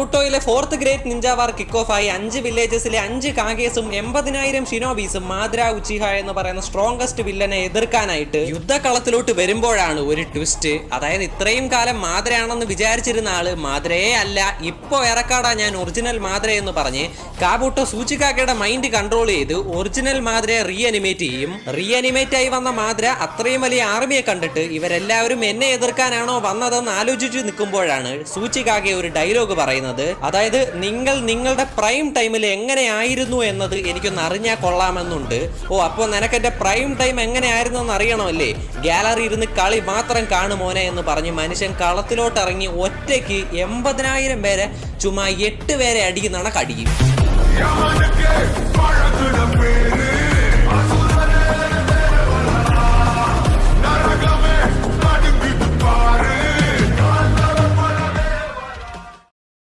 ൂട്ടോയിലെ 4th great Ninja വാർ kick off ആയി 5 വില്ലേജസിലെ 5 കാഗേസും 80,000 ഷിനോബീസും മാദ്ര ഉച്ചിഹ എന്ന് പറയുന്ന സ്ട്രോങ്കസ്റ്റ് വില്ലനെ എതിർക്കാനായിട്ട് യുദ്ധക്കളത്തിലോട്ട് വരുമ്പോഴാണ് ഒരു ട്വിസ്റ്റ്. അതായത് ഇത്രയും കാലം മാദ്രയാണെന്ന് വിചാരിച്ചിരുന്ന ആള് മാദ്രയെ അല്ല, ഇപ്പോ ഇറക്കാടാ ഞാൻ ഒറിജിനൽ മാദ്ര എന്ന് പറഞ്ഞ് കാബൂട്ടോ സൂചികാക്കയുടെ മൈൻഡ് കൺട്രോൾ ചെയ്ത് ഒറിജിനൽ മാദ്രയെ റീഅനിമേറ്റ് ചെയ്യും. റീഅനിമേറ്റ് ആയി വന്ന മാദ്ര അത്രയും വലിയ ആർമിയെ കണ്ടിട്ട് ഇവരെല്ലാവരും എന്നെ എതിർക്കാനാണോ വന്നതെന്ന് ആലോചിച്ച് നിൽക്കുമ്പോഴാണ് സൂചികാക്കെ ഒരു ഡയലോഗ് പറയുന്നത്. അതായത് നിങ്ങൾ നിങ്ങളുടെ പ്രൈം ടൈമിൽ എങ്ങനെയായിരുന്നു എന്നത് എനിക്കൊന്ന് അറിഞ്ഞാൽ കൊള്ളാമെന്നുണ്ട്. അപ്പോൾ നിനക്ക് എന്റെ പ്രൈം ടൈം എങ്ങനെയായിരുന്നു എന്ന് അറിയണമല്ലേ, ഗാലറി ഇരുന്ന് കളി മാത്രം കാണുമോനെ എന്ന് പറഞ്ഞ് മനുഷ്യൻ കളത്തിലോട്ട് ഇറങ്ങി ഒറ്റയ്ക്ക് 80,000 പേരെ ചുമ്മാ 8 പേരെ അടിക്കുന്നതാണ് കടിയും.